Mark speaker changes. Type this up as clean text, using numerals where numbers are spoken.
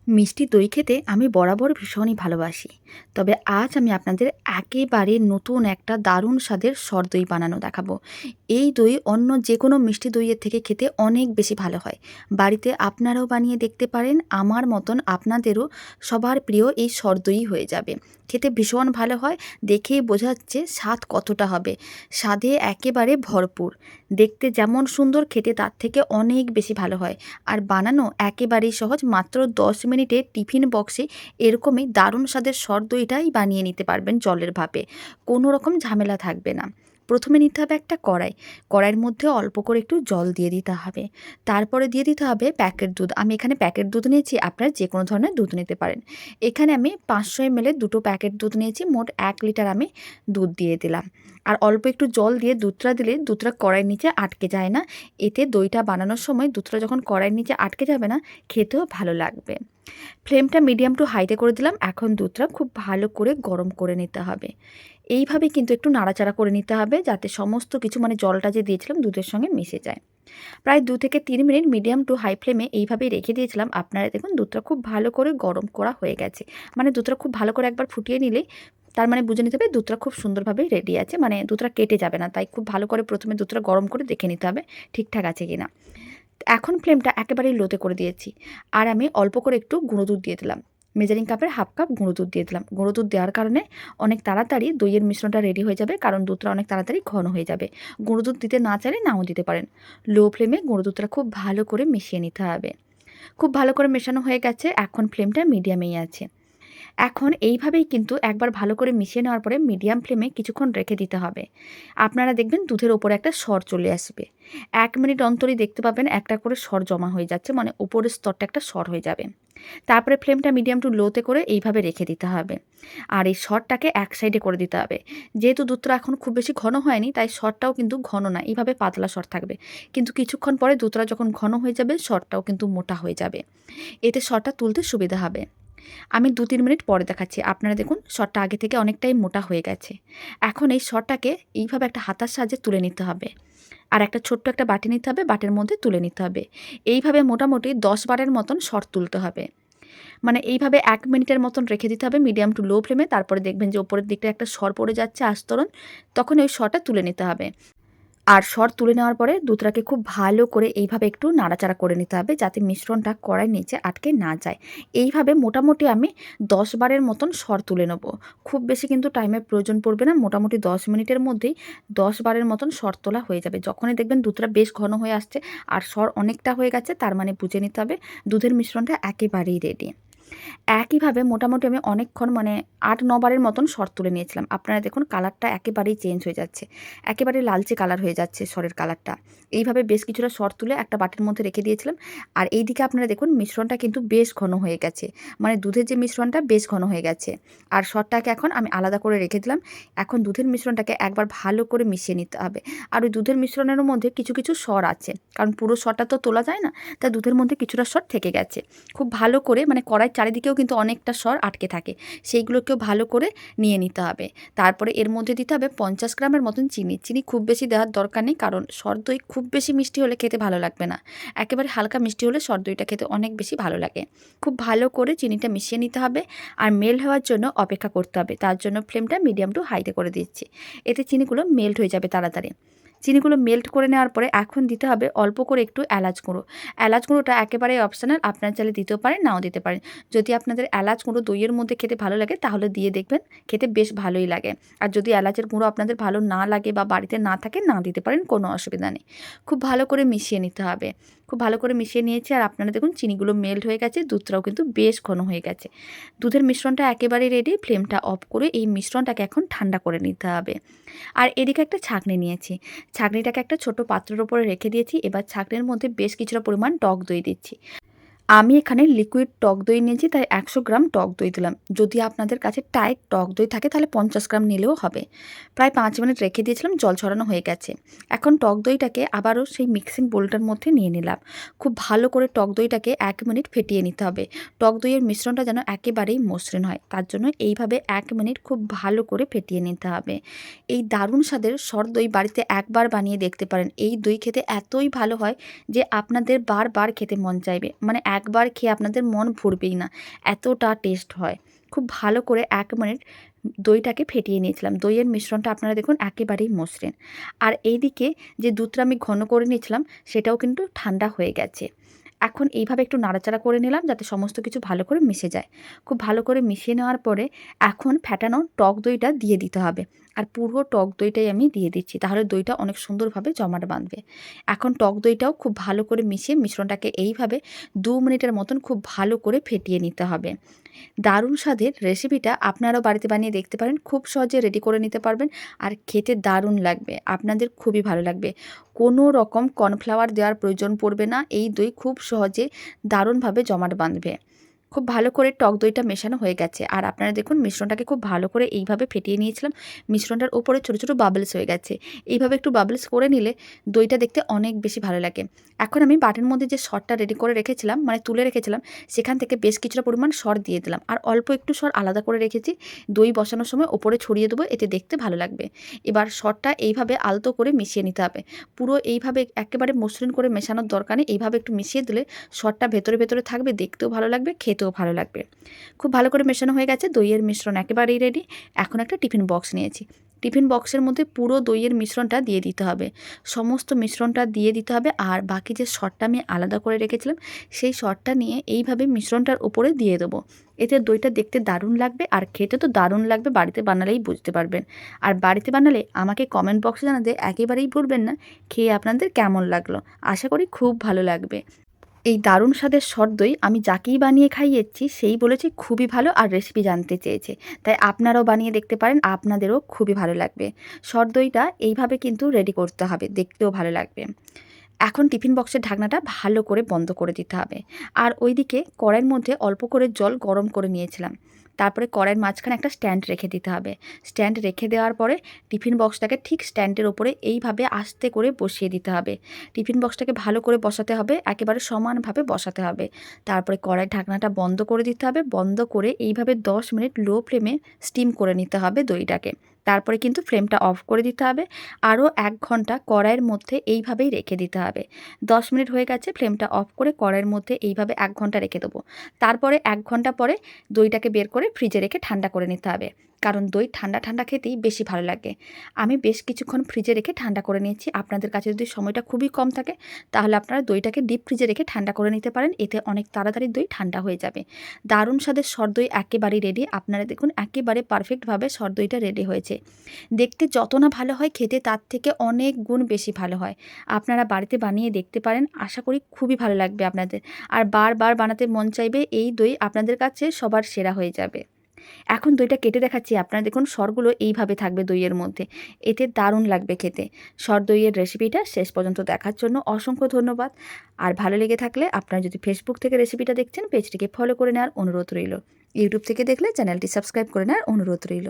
Speaker 1: মিষ্টি দই খেতে আমি বরাবর ভীষণই ভালোবাসি। তবে আজ আমি আপনাদের একেবারে নতুন একটা দারুণ স্বাদের সরদই বানানো দেখাবো। এই দই অন্য যেকোনো মিষ্টি দইয়ের থেকে খেতে অনেক বেশি ভালো হয়। বাড়িতে আপনারাও বানিয়ে দেখতে পারেন, আমার মতন আপনাদেরও সবার প্রিয় এই সরদই হয়ে যাবে। খেতে ভীষণ ভালো হয়, দেখেই বোঝা যাচ্ছে স্বাদ কতটা হবে। স্বাদে একেবারে ভরপুর। দেখতে যেমন সুন্দর, খেতে তার থেকে অনেক বেশি ভালো হয়। আর বানানো একেবারেই সহজ, মাত্র ১০ মিনিটে টিফিন বক্সে এরকমই দারুণ স্বাদের সরদইটাই বানিয়ে নিতে পারবেন জলের ভাপে। কোনো রকম ঝামেলা থাকবে না। প্রথমে নিতে হবে একটা কড়াই। কড়াইয়ের মধ্যে অল্প করে একটু জল দিয়ে দিতে হবে। তারপরে দিয়ে দিতে হবে প্যাকেট দুধ। আমি এখানে প্যাকেট দুধ নিয়েছি, আপনারা যে কোনো ধরনের দুধ নিতে পারেন। এখানে আমি ৫০০ ml দুটো প্যাকেট দুধ নিয়েছি, মোট ১ লিটার আমি দুধ দিয়ে দিলাম। আর অল্প একটু জল দিয়ে দুধটা দিলে দুধটা কড়াইয়ের নিচে আটকে যায় না। এতে দইটা বানানোর সময় দুধটা যখন কড়াইয়ের নিচে আটকে যাবে না, খেতেও ভালো লাগবে। ফ্লেমটা মিডিয়াম টু হাইতে করে দিলাম। এখন দুধটা খুব ভালো করে গরম করে নিতে হবে। এইভাবে কিন্তু একটু নাড়াচাড়া করে নিতে হবে, যাতে সমস্ত কিছু মানে জলটা যে দিয়েছিলাম দুধের সঙ্গে মিশে যায়। প্রায় ২ থেকে ৩ মিনিট মিডিয়াম টু হাই ফ্লেমে এইভাবেই রেখে দিয়েছিলাম। আপনারা দেখুন দুধটা খুব ভালো করে গরম করা হয়ে গেছে। মানে দুধটা খুব ভালো করে একবার ফুটিয়ে নিলেই তার মানে বুঝে নিতে হবে দুধটা খুব সুন্দরভাবে রেডি আছে, মানে দুধটা কেটে যাবে না। তাই খুব ভালো করে প্রথমে দুধটা গরম করে দেখে নিতে হবে ঠিকঠাক আছে কিনা। এখন ফ্লেমটা একেবারেই লোতে করে দিয়েছি। আর আমি অল্প করে একটু গুঁড়ো দুধ দিয়ে দিলাম। মেজারিং কাপের হাফ কাপ গুঁড়ো দুধ দিয়ে দিলাম। গুঁড়ো দুধ দেওয়ার কারণে অনেক তাড়াতাড়ি দইয়ের মিশ্রণটা রেডি হয়ে যাবে, কারণ দুধটা অনেক তাড়াতাড়ি ঘন হয়ে যাবে। গুঁড়ো দুধ দিতে না চাইলে নাও দিতে পারেন। লো ফ্লেমে গুঁড়ো দুধটা খুব ভালো করে মিশিয়ে নিতে হবে। খুব ভালো করে মেশানো হয়ে গেছে, এখন ফ্লেমটা মিডিয়ামেই আছে। এখন এইভাবেই কিন্তু একবার ভালো করে মিশিয়ে নেওয়ার পরে মিডিয়াম ফ্লেমে কিছুক্ষণ রেখে দিতে হবে। আপনারা দেখবেন দুধের ওপরে একটা সর চলে আসবে। ১ মিনিট অন্তরই দেখতে পাবেন একটা করে সর জমা হয়ে যাচ্ছে, মানে উপরের স্তরটা একটা সর হয়ে যাবে। তারপরে ফ্লেমটা মিডিয়াম টু লোতে করে এইভাবে রেখে দিতে হবে। আর এই সরটাকে এক সাইডে করে দিতে হবে। যেহেতু দুধটা এখন খুব বেশি ঘন হয়নি, তাই সরটাও কিন্তু ঘন না, এইভাবে পাতলা সর থাকবে। কিন্তু কিছুক্ষণ পরে দুধটা যখন ঘন হয়ে যাবে, সরটাও কিন্তু মোটা হয়ে যাবে। এতে সরটা তুলতে সুবিধা হবে। আমি ২-৩ মিনিট পরে দেখাচ্ছি। আপনারা দেখুন সরটা আগে থেকে অনেকটাই মোটা হয়ে গেছে। এখন এই সরটাকে এইভাবে একটা হাতার সাহায্যে তুলে নিতে হবে। আর একটা ছোট্ট একটা বাটি নিতে হবে, বাটির মধ্যে তুলে নিতে হবে। এইভাবে মোটামুটি ১০-১২ মতন সর তুলতে হবে। মানে এইভাবে ১ মিনিটের মতন রেখে দিতে হবে মিডিয়াম টু লো ফ্লেমে। তারপরে দেখবেন যে উপরের দিকটা একটা সর পড়ে যাচ্ছে আস্তরণ, তখন ওই সরটা তুলে নিতে হবে। আর সর তুলে নেওয়ার পরে দুধটাকে খুব ভালো করে এইভাবে একটু নাড়াচাড়া করে নিতে হবে, যাতে মিশ্রণটা কড়াইয়ের নিচে আটকে না যায়। এইভাবে মোটামুটি আমি ১০ বারের মতন সর তুলে নেব। খুব বেশি কিন্তু টাইমের প্রয়োজন পড়বে না, মোটামুটি ১০ মিনিটের মধ্যেই ১০ বারের মতন সর তোলা হয়ে যাবে। যখনই দেখবেন দুধটা বেশ ঘন হয়ে আসছে আর সর অনেকটা হয়ে গেছে, তার মানে বুঝে নিতে হবে দুধের মিশ্রণটা একেবারেই রেডি। একইভাবে মোটামুটি আমি অনেকক্ষণ মানে ৮-৯ বারের মতন সর তুলে নিয়েছিলাম। আপনারা দেখুন কালারটা একেবারেই চেঞ্জ হয়ে যাচ্ছে। একেবারে লালচে কালার হয়ে যাচ্ছে সরের কালারটা। এইভাবে বেশ কিছুটা সর তুলে একটা বাটির মধ্যে রেখে দিয়েছিলাম। আর এইদিকে আপনারা দেখুন মিশ্রণটা কিন্তু বেশ ঘন হয়ে গেছে। মানে দুধের যে মিশ্রণটা বেশ ঘন হয়ে গেছে। আর সরটাকে এখন আমি আলাদা করে রেখে দিলাম। এখন দুধের মিশ্রণটাকে একবার ভালো করে মিশিয়ে নিতে হবে। আর ওই দুধের মিশ্রণের মধ্যে কিছু, কিছু সর আছে। কারণ পুরো সরটা তো তোলা যায় না। তাই দুধের মধ্যে কিছুটা সর থেকে গেছে। খুব ভালো করে মানে কড়াইয়ের চারিদিকেও কিন্তু অনেকটা সর আটকে থাকে, সেইগুলোকেও ভালো করে নিয়ে নিতে হবে। তারপরে এর মধ্যে দিতে হবে ৫০ গ্রামের মতন চিনি। চিনি খুব বেশি দেওয়ার দরকার নেই, কারণ সর দই খুব বেশি মিষ্টি হলে খেতে ভালো লাগবে না। একেবারে হালকা মিষ্টি হলে সর দইটা খেতে অনেক বেশি ভালো লাগে। খুব ভালো করে চিনিটা মিশিয়ে নিতে হবে আর মেল্ট হওয়ার জন্য অপেক্ষা করতে হবে। তার জন্য ফ্লেমটা মিডিয়াম টু হাইতে করে দিচ্ছি। এতে চিনিগুলো মেল্ট হয়ে যাবে তাড়াতাড়ি। চিনিগুলো মেল্ট করে নেওয়ার পরে এখন দিতে হবে অল্প করে একটু এলাচ গুঁড়ো। এলাচ গুঁড়োটা একেবারেই অপশনাল, আপনারা চাইলে দিতেও পারেন, নাও দিতে পারেন। যদি আপনাদের এলাচ গুঁড়ো দইয়ের মধ্যে খেতে ভালো লাগে তাহলে দিয়ে দেখবেন, খেতে বেশ ভালোই লাগে। আর যদি এলাচের গুঁড়ো আপনাদের ভালো না লাগে বা বাড়িতে না থাকে, না দিতে পারেন, কোনো অসুবিধা নেই। খুব ভালো করে মিশিয়ে নিতে হবে। খুব ভালো করে মিশিয়ে নিয়েছি আর আপনারা দেখুন চিনিগুলো মেল্ট হয়ে গেছে, দুধটাও কিন্তু বেশ ঘন হয়ে গেছে। দুধের মিশ্রণটা একেবারেই রেডি। ফ্লেমটা অফ করে এই মিশ্রণটাকে এখন ঠান্ডা করে নিতে হবে। আর এদিকে একটা ছাঁকনি নিয়েছি। ছাঁকনিটাকে একটা ছোট পাত্রের উপরে রেখে দিয়েছি। এবার ছাঁকনির মধ্যে বেশ কিছুটা পরিমাণ টক দই দিচ্ছি। আমি এখানে লিকুইড টক দই নিয়েছি, তাই ১০০ গ্রাম টক দই দিলাম। যদি আপনাদের কাছে টাইট টক দই থাকে তাহলে ৫০ গ্রাম নিলেও হবে। প্রায় ৫ মিনিট রেখে দিয়েছিলাম, জল ছড়ানো হয়ে গেছে। এখন টক দইটাকে আবারও সেই মিক্সিং বোলটার মধ্যে নিয়ে নিলাম। খুব ভালো করে টক দইটাকে ১ মিনিট ফেটিয়ে নিতে হবে। টক দইয়ের মিশ্রণটা যেন একেবারেই মসৃণ হয়, তার জন্য এইভাবে ১ মিনিট খুব ভালো করে ফেটিয়ে নিতে হবে। এই দারুণ স্বাদের সর দই বাড়িতে একবার বানিয়ে দেখতে পারেন। এই দই খেতে এতই ভালো হয় যে আপনাদের বারবার খেতে মন চাইবে। মানে একবার খেয়ে আপনাদের মন ভরবেই না, এতটা টেস্ট হয়। খুব ভালো করে 1 মিনিট দইটাকে ফেটিয়ে নিয়েছিলাম। দইয়ের মিশ্রণটা আপনারা দেখুন একেবারেই মসৃণ। আর এইদিকে যে দুধটা আমি ঘন করে নিয়েছিলাম সেটাও কিন্তু ঠান্ডা হয়ে গেছে। এখন এইভাবে একটু নাড়াচাড়া করে নিলাম যাতে সমস্ত কিছু ভালো করে মিশে যায়। খুব ভালো করে মিশিয়ে নেওয়ার পরে এখন ফ্যাটানো টক দইটা দিয়ে দিতে হবে। আর পুরো টক দইটাই আমি দিয়ে দিচ্ছি, তাহলে দইটা অনেক সুন্দরভাবে জমাট বাঁধবে। এখন টক দইটাও খুব ভালো করে মিশিয়ে মিশ্রণটাকে এইভাবে 2 মিনিটের মতন খুব ভালো করে ফেটিয়ে নিতে হবে। দারুণ স্বাদের রেসিপিটা আপনারাও বাড়িতে বানিয়ে দেখতে পারেন, খুব সহজে রেডি করে নিতে পারবেন আর খেতে দারুণ লাগবে, আপনাদের খুবই ভালো লাগবে। কোনো রকম কর্নফ্লাওয়ার দেওয়ার প্রয়োজন পড়বে না, এই দই খুব সহজে দারুণভাবে জমাট বাঁধবে। খুব ভালো করে টক দইটা মেশানো হয়ে গেছে আর আপনারা দেখুন মিশ্রণটাকে খুব ভালো করে এইভাবে ফেটিয়ে নিয়েছিলাম। মিশ্রণটার ওপরে ছোটো ছোটো বাবলস হয়ে গেছে। এইভাবে একটু বাবলস করে নিলে দইটা দেখতে অনেক বেশি ভালো লাগে। এখন আমি বাটির মধ্যে যে সরটা রেডি করে রেখেছিলাম, মানে তুলে রেখেছিলাম, সেখান থেকে বেশ কিছুটা পরিমাণ সর দিয়ে দিলাম আর অল্প একটু সর আলাদা করে রেখেছি। দই বসানোর সময় ওপরে ছড়িয়ে দেবো, এতে দেখতে ভালো লাগবে। এবার সরটা এইভাবে আলতো করে মিশিয়ে নিতে হবে। পুরো এইভাবে একেবারে মসৃণ করে মেশানোর দরকার নেই, এইভাবে একটু মিশিয়ে দিলে সরটা ভেতরে ভেতরে থাকবে, দেখতেও ভালো লাগবে, খেতেও ভালো লাগবে। খুব ভালো করে মেশানো হয়ে গেছে, দইয়ের মিশ্রণ একেবারেই রেডি। এখন একটা টিফিন বক্স নিয়েছি, টিফিন বক্সের মধ্যে পুরো দইয়ের মিশ্রণটা দিয়ে দিতে হবে, সমস্ত মিশ্রণটা দিয়ে দিতে হবে। আর বাকি যে সরটা আমি আলাদা করে রেখেছিলাম সেই সরটা নিয়ে এইভাবে মিশ্রণটার উপরে দিয়ে দেবো। এতে দইটা দেখতে দারুণ লাগবে আর খেতে তো দারুণ লাগবে, বাড়িতে বানালেই বুঝতে পারবেন। আর বাড়িতে বানালে আমাকে কমেন্ট বক্সে জানাতে একেবারেই ভুলবেন না খেয়ে আপনাদের কেমন লাগলো। আশা করি খুব ভালো লাগবে। এই দারুণ স্বাদের সর দই আমি যাকেই বানিয়ে খাইয়েছি সেই বলেছে খুবই ভালো আর রেসিপি জানতে চেয়েছে, তাই আপনারাও বানিয়ে দেখতে পারেন, আপনাদেরও খুবই ভালো লাগবে। সর দইটা এইভাবে কিন্তু রেডি করতে হবে, দেখতেও ভালো লাগবে। এখন টিফিন বক্সের ঢাকনাটা ভালো করে বন্ধ করে দিতে হবে। আর ওইদিকে কড়াইয়ের মধ্যে অল্প করে জল গরম করে নিয়েছিলাম, তারপরে কড়াইয়ের মাঝখানে একটা স্ট্যান্ড রেখে দিতে হবে। স্ট্যান্ড রেখে দেওয়ার পরে টিফিন বক্সটাকে ঠিক স্ট্যান্ডের ওপরে এইভাবে আস্তে করে বসিয়ে দিতে হবে। টিফিন বক্সটাকে ভালো করে বসাতে হবে, একেবারে সমানভাবে বসাতে হবে। তারপরে কড়াইয়ের ঢাকনাটা বন্ধ করে দিতে হবে, বন্ধ করে এইভাবে 10 মিনিট লো ফ্লেমে স্টিম করে নিতে হবে দইটাকে। তারপরে কিন্তু ফ্লেমটা অফ করে দিতে হবে। আরও 1 ঘন্টা কড়াইয়ের মধ্যে এইভাবেই রেখে দিতে হবে। 10 মিনিট হয়ে গেছে, ফ্লেমটা অফ করে কড়াইয়ের মধ্যে এইভাবে 1 ঘন্টা রেখে দেবো। তারপরে 1 ঘন্টা পরে দইটাকে বের করে ফ্রিজে রেখে ঠান্ডা করে নিতে হবে, কারণ দই ঠান্ডা ঠান্ডা খেতেই বেশি ভালো লাগে। আমি বেশ কিছুক্ষণ ফ্রিজে রেখে ঠান্ডা করে নিয়েছি। আপনাদের কাছে যদি সময়টা খুবই কম থাকে তাহলে আপনারা দইটাকে ডিপ ফ্রিজে রেখে ঠান্ডা করে নিতে পারেন, এতে অনেক তাড়াতাড়ি দই ঠান্ডা হয়ে যাবে। দারুণ স্বাদের সর দই একেবারেই রেডি। আপনারা দেখুন একেবারে পারফেক্টভাবে সর দইটা রেডি হয়েছে। দেখতে যত না ভালো হয়, খেতে তার থেকে অনেক গুণ বেশি ভালো হয়। আপনারা বাড়িতে বানিয়ে দেখতে পারেন, আশা করি খুবই ভালো লাগবে আপনাদের। আর বারবার বানাতে মন চাইবে, এই দই আপনাদের কাছে সবার সেরা হয়ে যাবে। এখন দইটা কেটে দেখাচ্ছি, আপনারা দেখুন সরগুলো এইভাবে থাকবে দইয়ের মধ্যে, এতে দারুণ লাগবে খেতে। সর দইয়ের রেসিপিটা শেষ পর্যন্ত দেখার জন্য অসংখ্য ধন্যবাদ। আর ভালো লেগে থাকলে আপনারা যদি ফেসবুক থেকে রেসিপিটা দেখছেন পেজটিকে ফলো করে নেওয়ার অনুরোধ রইল। ইউটিউব থেকে দেখলে চ্যানেলটি সাবস্ক্রাইব করে নেওয়ার অনুরোধ রইল।